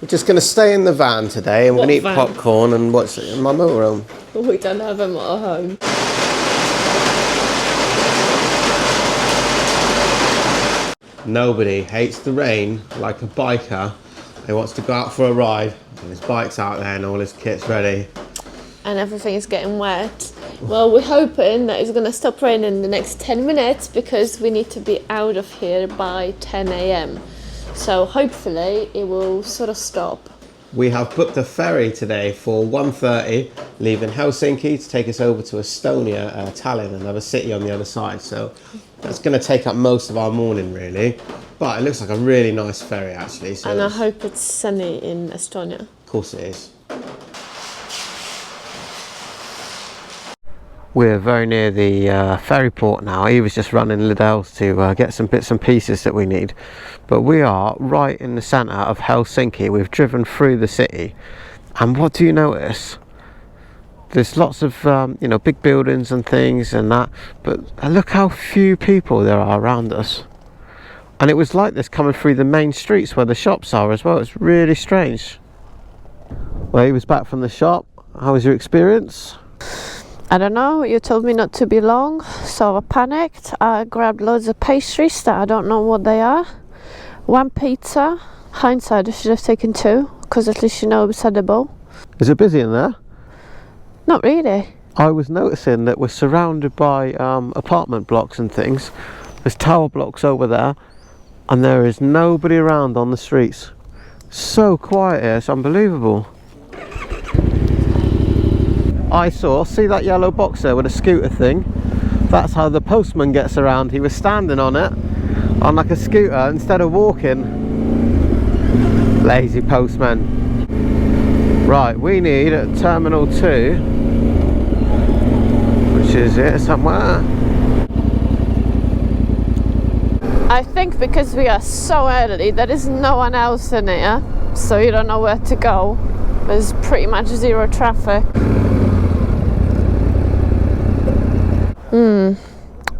We're just going to stay in the van today and we're going to eat popcorn and watch it in my motorhome. We don't have a motorhome. Nobody hates the rain like a biker. He wants to go out for a ride and his bike's out there and all his kit's ready. And everything is getting wet. Well, we're hoping that it's going to stop raining in the next 10 minutes because we need to be out of here by 10 a.m. So hopefully it will sort of stop. We have booked a ferry today for 1:30, leaving Helsinki to take us over to Estonia, Tallinn, another city on the other side. So that's going to take up most of our morning, really. But it looks like a really nice ferry, actually. So and I hope it's sunny in Estonia. Of course it is. We're very near the ferry port now. He was just running Lidl's to get some bits and pieces that we need. But we are right in the centre of Helsinki. We've driven through the city. And what do you notice? There's lots of, you know, big buildings and things and that. But look how few people there are around us. And it was like this coming through the main streets where the shops are as well. It's really strange. Well, he was back from the shop. How was your experience? I don't know, you told me not to be long, so I panicked. I grabbed loads of pastries that I don't know what they are. One pizza. Hindsight, I should have taken two, because at least you know it's edible. Is it busy in there? Not really. I was noticing that we're surrounded by apartment blocks and things. There's tower blocks over there, and there is nobody around on the streets. So quiet here, it's unbelievable. I see that yellow box there with a scooter thing? That's how the postman gets around. He was standing on it, on like a scooter, instead of walking. Lazy postman. Right, we need Terminal 2, which is here somewhere. I think because we are so early, there is no one else in here, so you don't know where to go. There's pretty much zero traffic.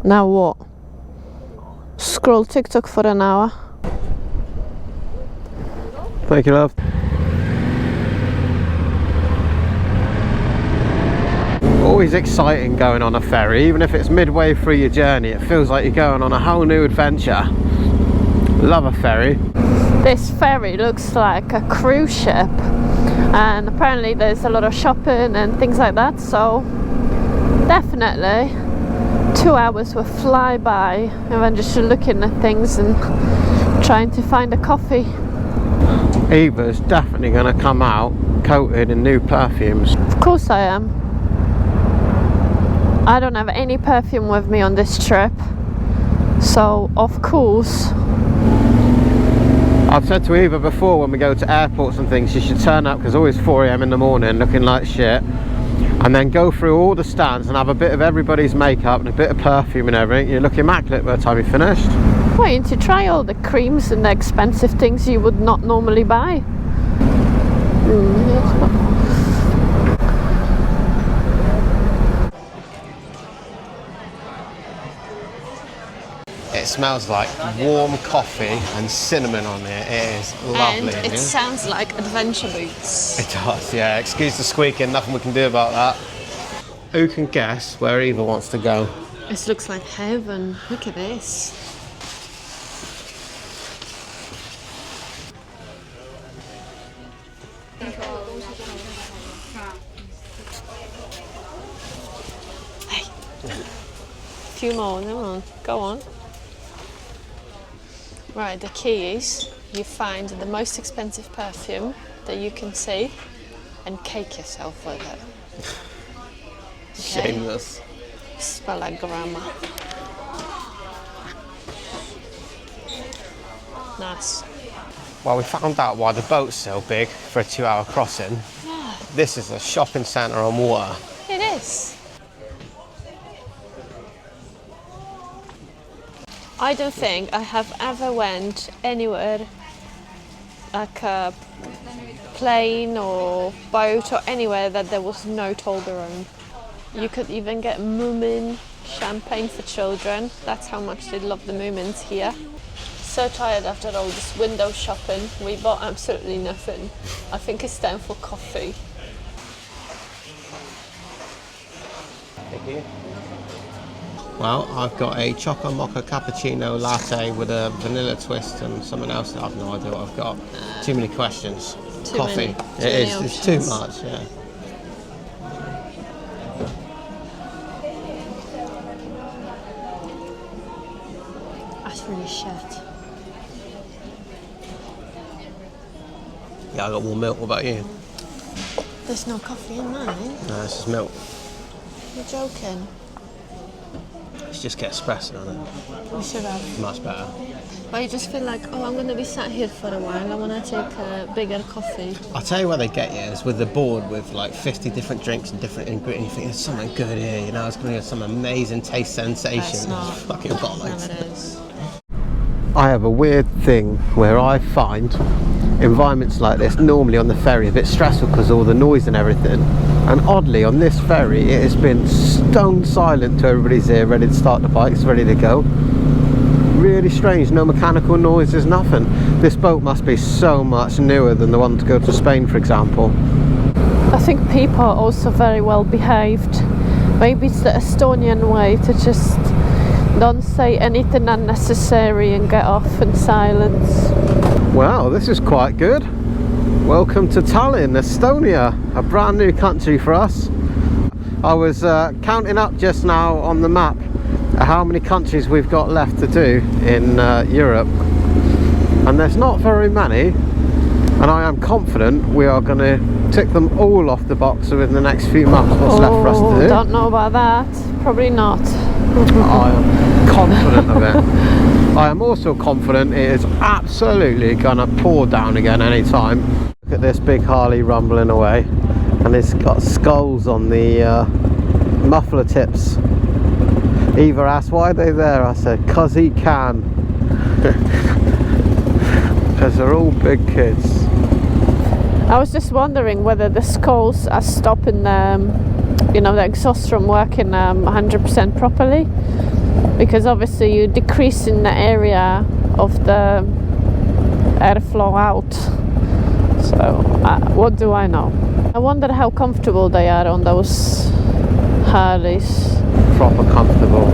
Now what? Scroll TikTok for an hour. Thank you, love. Always exciting going on a ferry, even if it's midway through your journey. It feels like you're going on a whole new adventure. Love a ferry. This ferry looks like a cruise ship, and apparently there's a lot of shopping and things like that, so definitely 2 hours will fly by and then just looking at things and trying to find a coffee. Eva's definitely going to come out coated in new perfumes. Of course I am. I don't have any perfume with me on this trip, so of course. I've said to Eva before, when we go to airports and things, you should turn up, because it's always 4 a.m. in the morning looking like shit, and then go through all the stands and have a bit of everybody's makeup and a bit of perfume and everything. You look immaculate by the time you're finished. Well, you need to try all the creams and the expensive things you would not normally buy. It smells like warm coffee and cinnamon on it. It is lovely. And it sounds like adventure boots. It does, yeah. Excuse the squeaking, nothing we can do about that. Who can guess where Eva wants to go? This looks like heaven. Look at this. Hey. A few more, come on, go on. Right, the key is you find the most expensive perfume that you can see and cake yourself with it. Okay? Shameless. Smell like grandma. Nice. Well, we found out why the boat's so big for a 2-hour crossing. Yeah. This is a shopping centre on water. It is. I don't think I have ever went anywhere like a plane or boat or anywhere that there was no Toblerone. You could even get Moomin champagne for children. That's how much they love the Moomins here. so tired after all this window shopping. We bought absolutely nothing. I think it's time for coffee. Thank you. Well, I've got a choco mocha cappuccino latte with a vanilla twist and something else. I've no idea what I've got. Too many questions. Coffee. It's too much, yeah. That's really shit. Yeah, I got warm milk. What about you? There's no coffee in mine. No, this is milk. You're joking. Let's just get espresso on it. We should have. Much better. But you just feel like, oh, I'm going to be sat here for a while. I want to take a bigger coffee. I'll tell you where they get you is with the board with like 50 different drinks and different ingredients. You think there's something good here, you know, it's going to get some amazing taste sensation. That's not. Fucking bollocks. No, it is. I have a weird thing where I find environments like this normally on the ferry a bit stressful because of all the noise and everything, and oddly on this ferry it has been stone silent to everybody's here, ready to start the bikes, ready to go. Really strange, no mechanical noises, nothing. This boat must be so much newer than the one to go to Spain, for example. I think people are also very well behaved. Maybe it's the Estonian way to just don't say anything unnecessary and get off in silence. Wow, this is quite good. Welcome to Tallinn, Estonia, a brand new country for us. I was counting up just now on the map how many countries we've got left to do in Europe, and there's not very many, and I am confident we are going to tick them all off the box within the next few months. What's left for us to do? Don't know about that. Probably not. I am confident of it. I am also confident it is absolutely going to pour down again any time. Look at this big Harley rumbling away, and it's got skulls on the muffler tips. Eva asked, why are they there? I said, 'cause he can. Because they're all big kids. I was just wondering whether the skulls are stopping you know, the exhaust from working 100% properly, because obviously you're decreasing the area of the airflow out. So what do I know? I wonder how comfortable they are on those Harleys. Proper comfortable.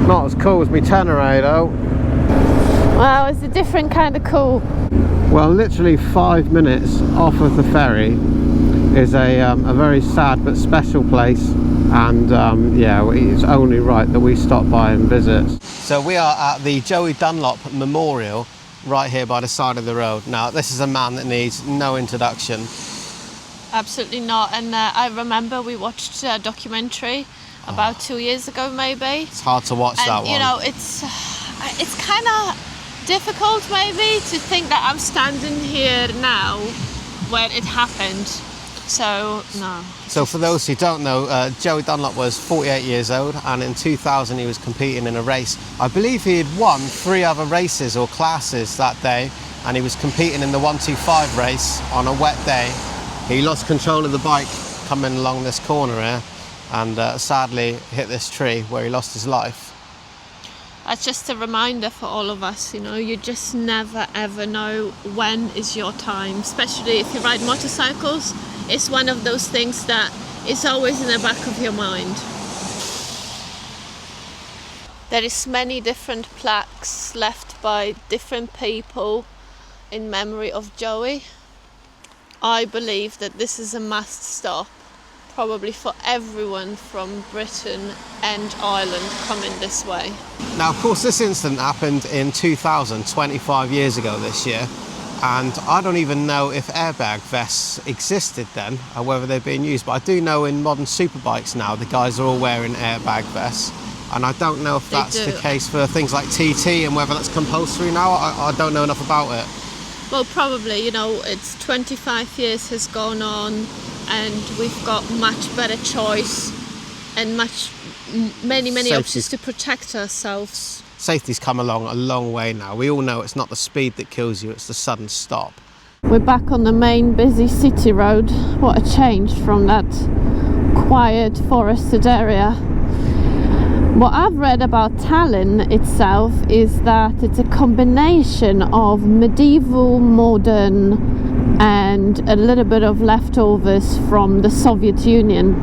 Not as cool as me Tenere though. Well, it's a different kind of cool. Well, literally 5 minutes off of the ferry is a very sad but special place, and yeah, it's only right that we stop by and visit. So we are at the Joey Dunlop Memorial right here by the side of the road. Now this is a man that needs no introduction. Absolutely not. And I remember we watched a documentary about 2 years ago, maybe. It's hard to watch that one. You know, it's kind of difficult maybe to think that I'm standing here now when it happened. So no. So for those who don't know, Joey Dunlop was 48 years old, and in 2000 he was competing in a race. I believe he had won 3 other races or classes that day, and he was competing in the 125 race on a wet day. He lost control of the bike coming along this corner here, and sadly hit this tree where he lost his life. That's just a reminder for all of us, you know, you just never ever know when is your time, especially if you ride motorcycles. It's one of those things that is always in the back of your mind. There is many different plaques left by different people in memory of Joey. I believe that this is a must stop, probably for everyone from Britain and Ireland coming this way. Now, of course, this incident happened in 2000, 25 years ago this year, and I don't even know if airbag vests existed then, or whether they're being used, but I do know in modern superbikes now the guys are all wearing airbag vests, and I don't know if that's the case for things like TT and whether that's compulsory now. I don't know enough about it. Well, probably, you know, it's 25 years has gone on, and we've got much better choice and many options to protect ourselves. Safety's come along a long way now. We all know it's not the speed that kills you, it's the sudden stop. We're back on the main busy city road. What a change from that quiet forested area. What I've read about Tallinn itself is that it's a combination of medieval, modern, and a little bit of leftovers from the Soviet Union.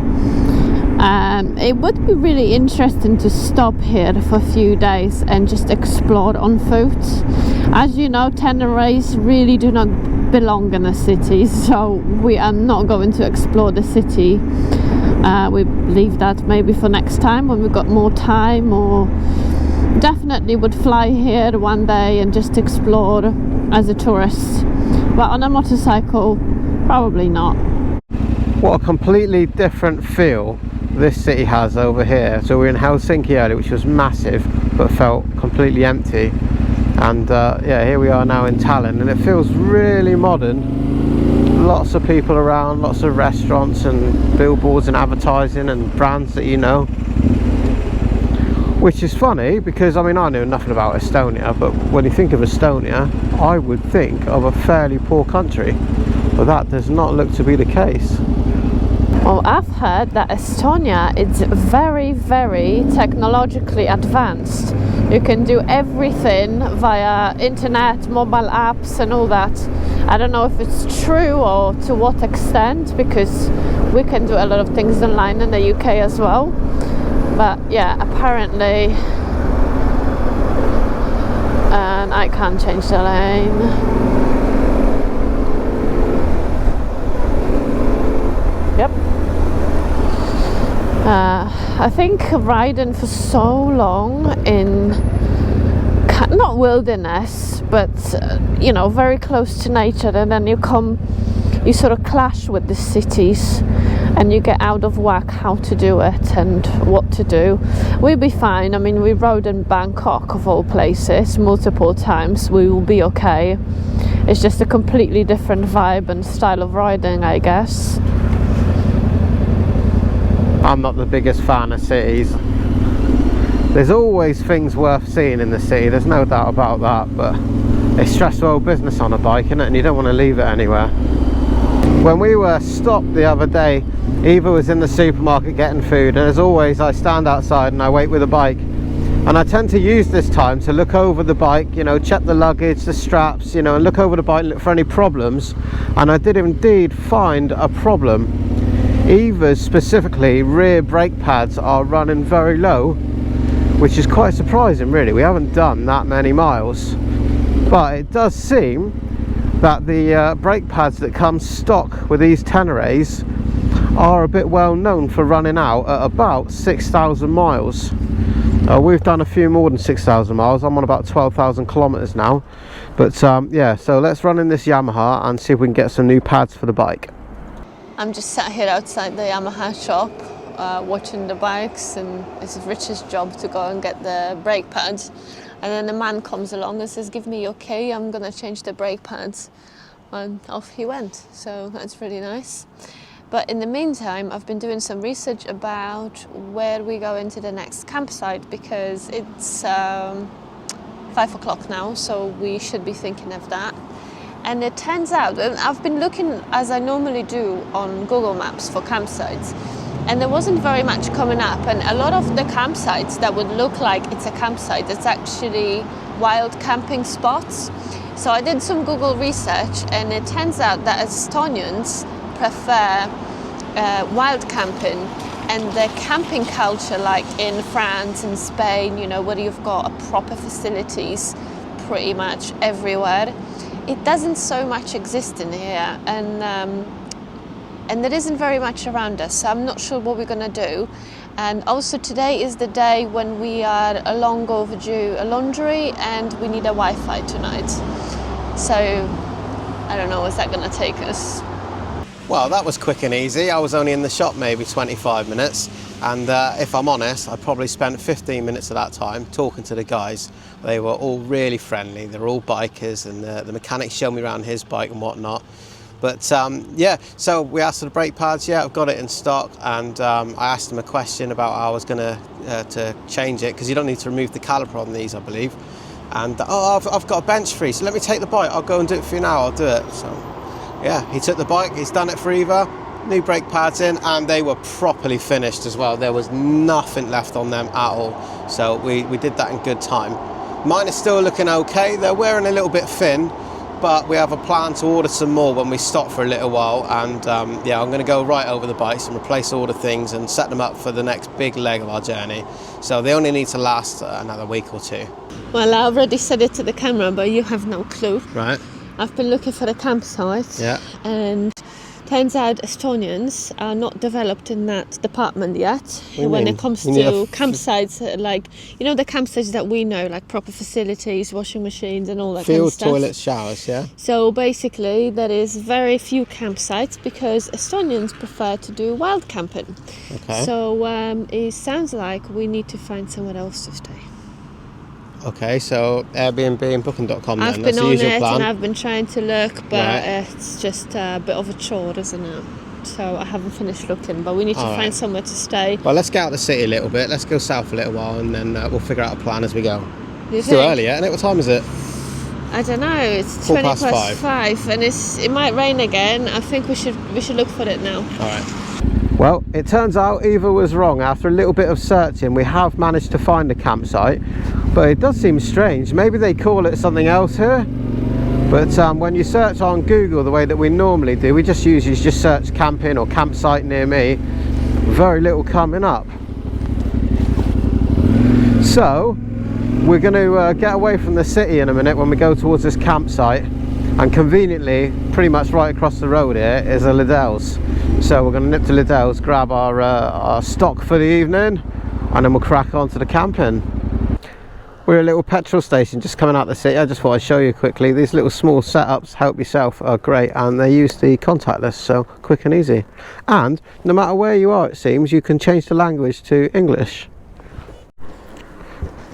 It would be really interesting to stop here for a few days and just explore on foot. As you know, Teneres really do not belong in the city, so we are not going to explore the city. We leave that maybe for next time when we've got more time, or definitely would fly here one day and just explore as a tourist. But on a motorcycle, probably not. What a completely different feel this city has over here. So we're in Helsinki earlier, which was massive but felt completely empty, and yeah, here we are now in Tallinn, and it feels really modern. Lots of people around, lots of restaurants and billboards and advertising and brands that you know, which is funny because I mean, I knew nothing about Estonia, but when you think of Estonia, I would think of a fairly poor country, but that does not look to be the case. Well, I've heard that Estonia is very, very technologically advanced. You can do everything via internet, mobile apps and all that. I don't know if it's true or to what extent, because we can do a lot of things online in the UK as well. But yeah, apparently, and I can't change the lane. Yep. I think riding for so long in not wilderness, but you know, very close to nature, and then you sort of clash with the cities, and you get out of whack how to do it and what to do. We'll be fine. I mean, we rode in Bangkok of all places multiple times. We will be okay. It's just a completely different vibe and style of riding, I guess. I'm not the biggest fan of cities. There's always things worth seeing in the city, there's no doubt about that, but it's stressful old business on a bike, isn't it? And you don't want to leave it anywhere. When we were stopped the other day, Eva was in the supermarket getting food, and as always I stand outside and I wait with a bike, and I tend to use this time to look over the bike, you know, check the luggage, the straps, you know, and look over the bike, look for any problems, and I did indeed find a problem. Eva's specifically rear brake pads are running very low, which is quite surprising really. We haven't done that many miles, but it does seem that the brake pads that come stock with these Teneres are a bit well known for running out at about 6,000 miles. We've done a few more than 6,000 miles. I'm on about 12,000 kilometers now, but yeah, so let's run in this Yamaha and see if we can get some new pads for the bike. I'm just sat here outside the Yamaha shop watching the bikes, and it's Rich's job to go and get the brake pads, and then a man comes along and says, give me your key, I'm gonna change the brake pads, and off he went. So that's really nice. But in the meantime, I've been doing some research about where we go into the next campsite, because it's 5 o'clock now, so we should be thinking of that. And it turns out, I've been looking as I normally do on Google Maps for campsites, and there wasn't very much coming up, and a lot of the campsites that would look like it's a campsite, it's actually wild camping spots. So I did some Google research, and it turns out that Estonians prefer wild camping, and the camping culture, like in France and Spain, you know, where you've got proper facilities pretty much everywhere, it doesn't so much exist in here, and there isn't very much around us, so I'm not sure what we're going to do. And also today is the day when we are long overdue a laundry, and we need a Wi-Fi tonight. So I don't know, where's that going to take us? Well, that was quick and easy. I was only in the shop maybe 25 minutes, and if I'm honest, I probably spent 15 minutes of that time talking to the guys. They were all really friendly. They're all bikers, and the mechanic showed me around his bike and whatnot. But yeah, so we asked for the brake pads. Yeah, I've got it in stock, and I asked him a question about how I was going to change it, because you don't need to remove the caliper on these, I believe. And I've got a bench free, so let me take the bike. I'll go and do it for you now. I'll do it. So yeah, he took the bike. He's done it for Eva. new brake pads in, and they were properly finished as well. There was nothing left on them at all, so we did that in good time. Mine is still looking okay. They're wearing a little bit thin, but we have a plan to order some more when we stop for a little while, and yeah, I'm going to go right over the bikes and replace all the things and set them up for the next big leg of our journey. So they only need to last another week or two. Well, I already said it to the camera, but you have no clue. Right. I've been looking for the campsite, Yeah. and turns out Estonians are not developed in that department yet when it comes to campsites, like, you know, the campsites that we know, like proper facilities, washing machines and all that kind of stuff. Field toilets, showers, yeah. So basically there is very few campsites because Estonians prefer to do wild camping. Okay. So it sounds like we need to find somewhere else to stay. Okay, so Airbnb and Booking.com then, I've that's been the on usual it plan. and I've been trying to look, but Right. it's just a bit of a chore, isn't it? So I haven't finished looking, but we need to All find right. somewhere to stay. Well, let's get out of the city a little bit. Let's go south a little while, and then we'll figure out a plan as we go. It's too early, isn't it? What time is it? I don't know. It's 4 20 past past 5, and it might rain again. I think we should look for it now. All right. Well, it turns out Eva was wrong. After a little bit of searching, we have managed to find a campsite, but it does seem strange. Maybe they call it something else here, but when you search on Google the way that we normally do, we just search camping or campsite near me, very little coming up. So we're going to get away from the city in a minute when we go towards this campsite, and conveniently pretty much right across the road here is a Lidl's. So we're going to nip to Lidl's, grab our stock for the evening, and then we'll crack on to the camping. We're at a little petrol station just coming out of the city. I just thought I'd show you quickly. These little small setups, help yourself, are great, and they use the contactless, so quick and easy. And no matter where you are, it seems, you can change the language to English.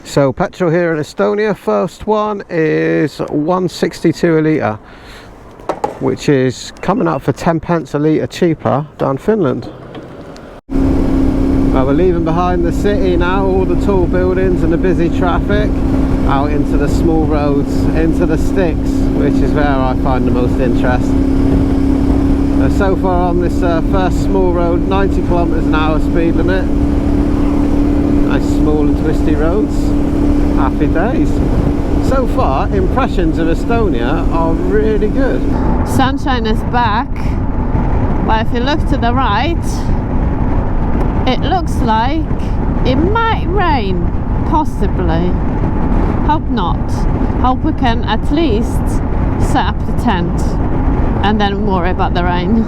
So petrol here in Estonia, first one is 162 a litre, which is coming up for 10 pence a litre cheaper than Finland. Well, we're leaving behind the city now, all the tall buildings and the busy traffic, out into the small roads, into the sticks, which is where I find the most interest. So far on this first small road, 90 kilometers an hour speed limit. Nice small and twisty roads. Happy days. So far, impressions of Estonia are really good. Sunshine is back, but if you look to the right, it looks like it might rain, possibly. Hope not. Hope we can at least set up the tent and then worry about the rain.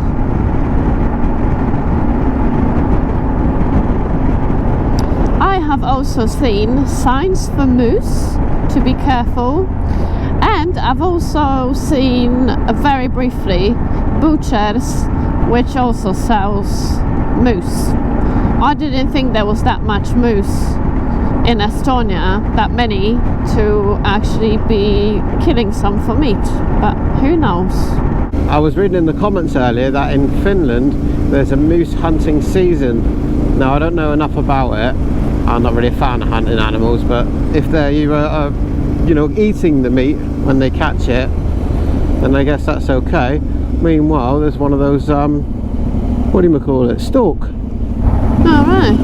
I have also seen signs for moose, to be careful, and I've also seen, very briefly, butchers which also sells moose. I didn't think there was that much moose in Estonia, that many, to actually be killing some for meat, but who knows. I was reading in the comments earlier that in Finland there's a moose hunting season. Now I don't know enough about it. I'm not really a fan of hunting animals, but if they're you know, eating the meat when they catch it, then I guess that's okay. Meanwhile, there's one of those what do you call it? Stork. All right.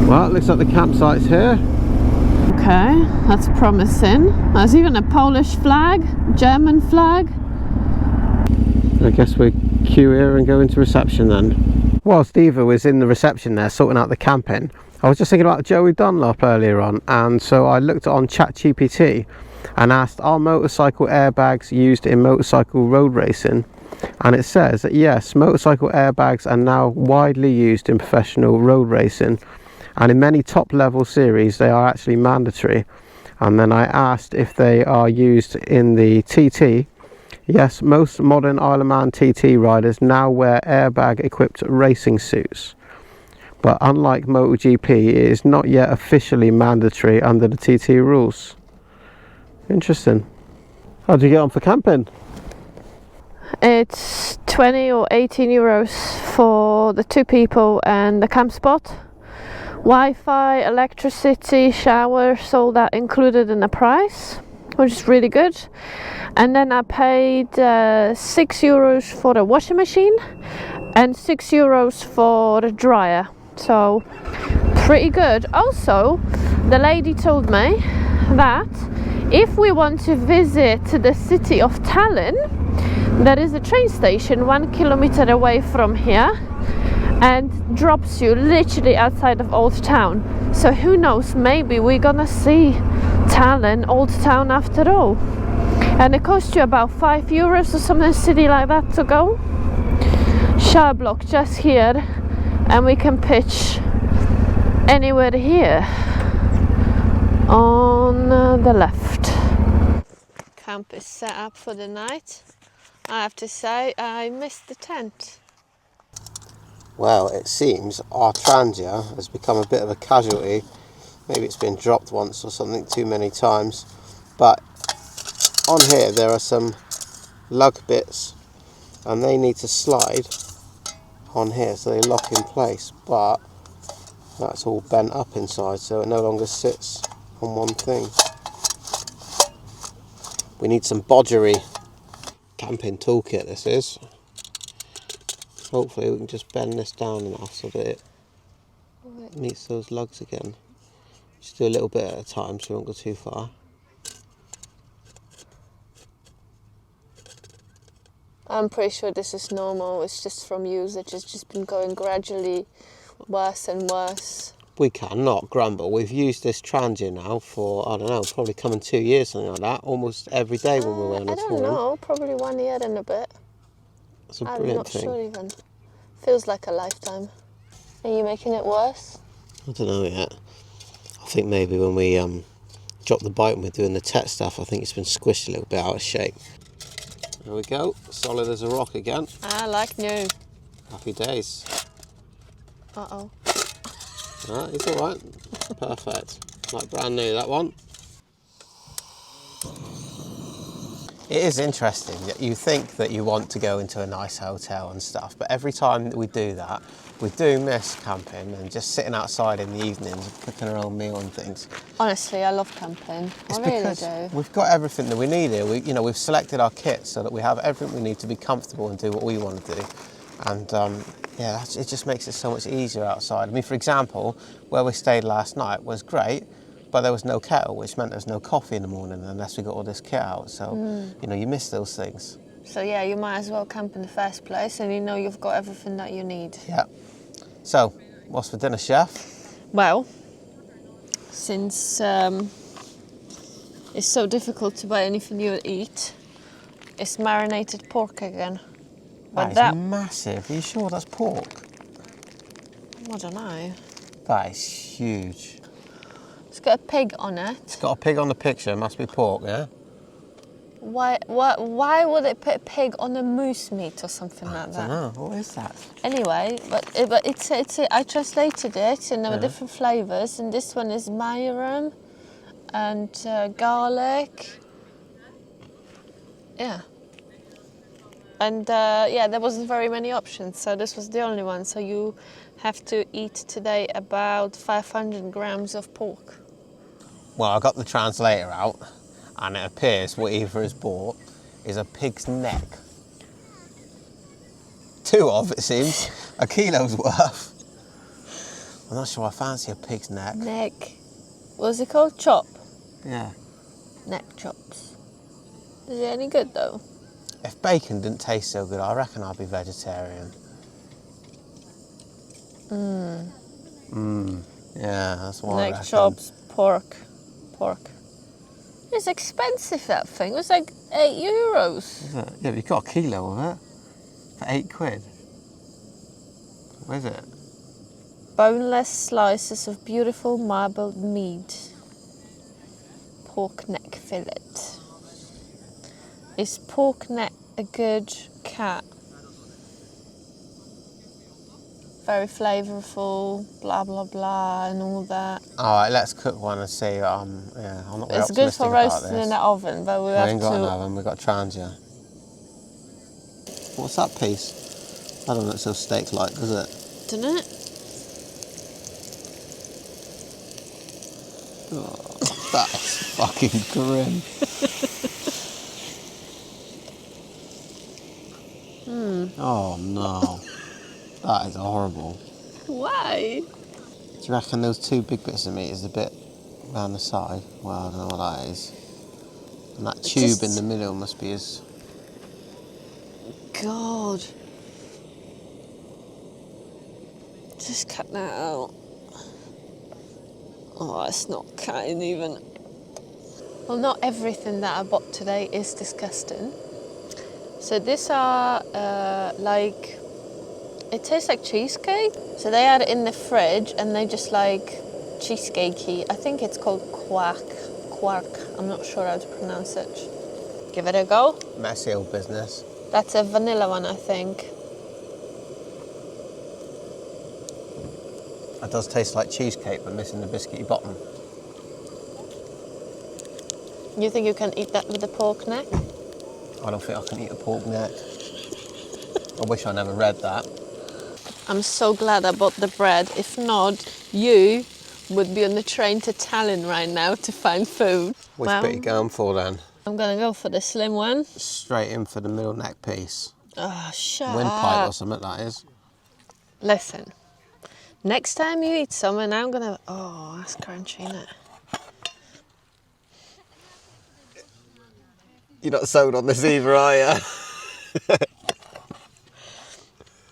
Well, it looks like the campsite's here. Okay, that's promising. There's even a Polish flag, German flag. I guess we queue here and go into reception then. Whilst Eva was in the reception there sorting out the camping, I was just thinking about Joey Dunlop earlier on, and so I looked on ChatGPT and asked, are motorcycle airbags used in motorcycle road racing? And it says that yes, motorcycle airbags are now widely used in professional road racing, and in many top level series they are actually mandatory. And then I asked if they are used in the TT. Yes, most modern Isle of Man TT riders now wear airbag equipped racing suits, but unlike MotoGP, it is not yet officially mandatory under the TT rules. Interesting. How do you get on for camping? It's 20 or 18 euros for the 2 people and the camp spot. Wi-Fi, electricity, showers, all that included in the price. which is really good. And then I paid €6 for the washing machine and €6 for the dryer. So pretty good. Also, the lady told me that if we want to visit the city of Tallinn, there is a train station 1 kilometer away from here and drops you literally outside of Old Town. So who knows, maybe we're gonna see Tallinn, Old Town after all. And it costs you about €5 or something silly like that to go. Shower block just here, and we can pitch anywhere here on the left. Camp is set up for the night. I have to say, I missed the tent. Well, it seems our transia has become a bit of a casualty. Maybe it's been dropped once or something too many times. But on here there are some lug bits and they need to slide on here so they lock in place. But that's all bent up inside, so it no longer sits on one thing. We need some bodgery. Camping toolkit this is. Hopefully we can just bend this down enough so that it meets those lugs again. Just do a little bit at a time so we won't go too far. I'm pretty sure this is normal. It's just from usage. It's just been going gradually worse and worse. We cannot grumble. We've used this transia now for, I don't know, probably coming 2 years, something like that. Almost every day when we're on a tour. I don't know, probably 1 year and a bit. That's a brilliant thing. I'm not sure even. Feels like a lifetime. Are you making it worse? I don't know yet. I think maybe when we dropped the bike and we're doing the tech stuff, I think it's been squished a little bit out of shape. There we go, solid as a rock again. I like new. Happy days. Uh-oh. It's alright. Perfect. Like brand new, that one. It is interesting that you think that you want to go into a nice hotel and stuff, but every time that we do that, we do miss camping and just sitting outside in the evenings, cooking our own meal and things. Honestly, I love camping. It's I really because do. We've got everything that we need here. We've selected our kit so that we have everything we need to be comfortable and do what we want to do. And yeah, it just makes it so much easier outside. I mean, for example, where we stayed last night was great, but there was no kettle, which meant there was no coffee in the morning unless we got all this kit out. So, you miss those things. So yeah, you might as well camp in the first place and you've got everything that you need. Yeah. So, what's for dinner, chef? Well, since it's so difficult to buy anything you eat, it's marinated pork again. But That is massive. Are you sure that's pork? I don't know. That is huge. It's got a pig on it. It's got a pig on the picture. It must be pork, yeah? Why would it put a pig on a moose meat or something like that? I don't know. What is that? Anyway, but I translated it and there were different flavours, and this one is majoram and garlic. Yeah. And there wasn't very many options, so this was the only one. So you have to eat today about 500 grams of pork. Well, I got the translator out, and it appears what Eva has bought is a pig's neck. 2 of, it seems. A kilo's worth. I'm not sure I fancy a pig's neck. Neck. What's it called? Chop? Yeah. Neck chops. Is it any good though? If bacon didn't taste so good, I reckon I'd be vegetarian. Yeah, that's what I reckon. Neck chops, pork. It's expensive, that thing. It was like €8. Is it? Yeah, but you got a kilo of it for £8. What is it? Boneless slices of beautiful marbled meat. Pork neck fillet. Is pork neck a good cut? Very flavourful, blah blah blah, and all that. All right, let's cook one and see. I'm not very It's good for optimistic about roasting this. in the oven, but we ain't have got an to. oven, we've got transia. What's that piece? That doesn't look so steak-like, does it? Doesn't it? Oh, that is fucking grim. Oh no, that is horrible. Why? Do you reckon those two big bits of meat is a bit round the side? Well, I don't know what that is. And that tube in the middle must be his... God. Just cut that out. Oh, it's not cutting even. Well, not everything that I bought today is disgusting. So these are like, it tastes like cheesecake. So they are in the fridge and they just like cheesecakey. I think it's called quark. I'm not sure how to pronounce it. Give it a go. Messy old business. That's a vanilla one, I think. It does taste like cheesecake, but missing the biscuity bottom. You think you can eat that with a pork neck? I don't think I can eat a pork neck. I wish I never read that. I'm so glad I bought the bread. If not, you would be on the train to Tallinn right now to find food. Which bit are you going for then? I'm gonna go for the slim one. Straight in for the middle neck piece. Oh, shut Windpipe or up. something, that is. Listen, next time you eat something, I'm gonna... Oh, that's crunchy, isn't it? You're not sold on this either, are you?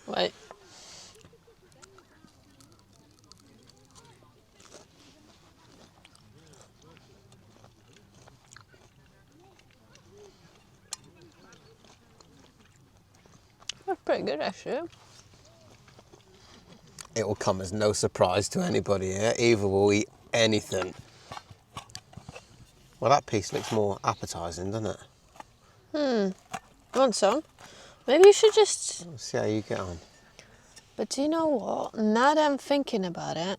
Wait. That's pretty good, actually. It will come as no surprise to anybody here. Eva will eat anything. Well, that piece looks more appetising, doesn't it? Want some? Maybe you should just... Let's see how you get on. But do you know what? Now that I'm thinking about it,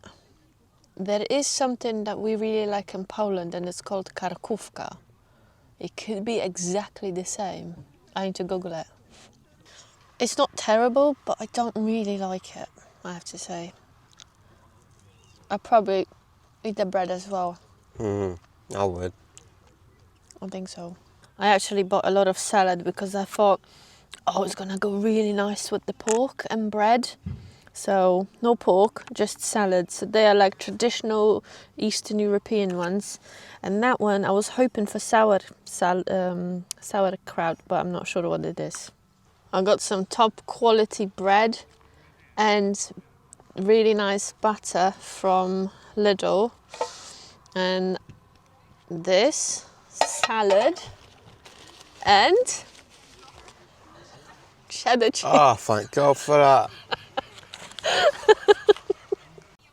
there is something that we really like in Poland and it's called karkówka. It could be exactly the same. I need to Google it. It's not terrible, but I don't really like it, I have to say. I'll probably eat the bread as well. I would. I think so. I actually bought a lot of salad because I thought, oh, it's gonna go really nice with the pork and bread. So no pork, just salad. So they are like traditional Eastern European ones. And that one, I was hoping for sauerkraut, but I'm not sure what it is. I got some top quality bread and really nice butter from Lidl. And this salad and cheddar cheese. Oh, thank God for that.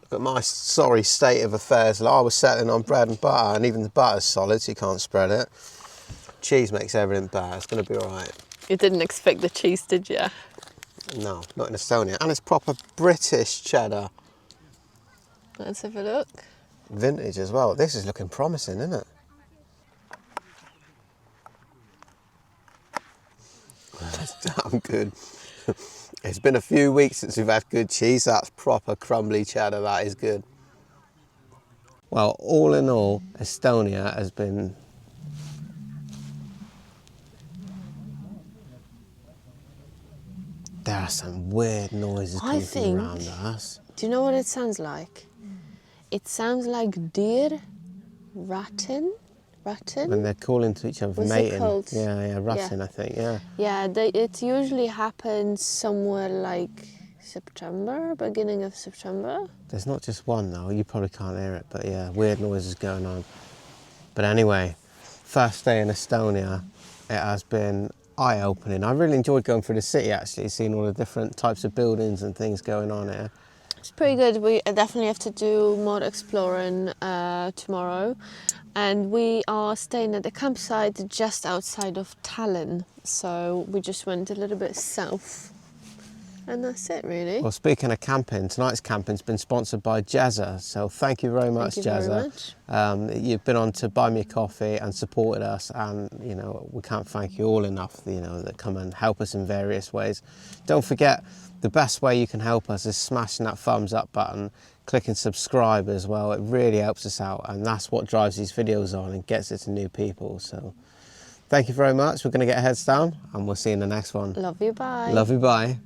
Look at my sorry state of affairs. Like, I was settling on bread and butter, and even the butter's solid, so you can't spread it. Cheese makes everything better. It's going to be all right. You didn't expect the cheese, did you? No, not in Estonia. And it's proper British cheddar. Let's have a look. Vintage as well. This is looking promising, isn't it? That's damn good. It's been a few weeks since we've had good cheese. That's proper crumbly cheddar. That is good. Well, all in all, Estonia has been... There are some weird noises coming from around us. Do you know what it sounds like? It sounds like deer ratting. When they're calling to each other for What's mating. it called? Yeah, ratting, I think, yeah. Yeah, it usually happens somewhere like September, beginning of September. There's not just one though, you probably can't hear it, but yeah, weird noises going on. But anyway, first day in Estonia, it has been eye-opening. I really enjoyed going through the city actually, seeing all the different types of buildings and things going on here. It's pretty good. We definitely have to do more exploring tomorrow. And we are staying at the campsite just outside of Tallinn. So we just went a little bit south. And that's it, really. Well, speaking of camping, tonight's camping's been sponsored by Jazza. So thank you very much, Jazza. You've been on to buy me a coffee and supported us. And, you know, we can't thank you all enough, you know, that come and help us in various ways. Don't forget, the best way you can help us is smashing that thumbs up button, clicking subscribe as well. It really helps us out, and that's what drives these videos on and gets it to new people. So thank you very much. We're going to get heads down and we'll see you in the next one. Love you, bye. Love you, bye.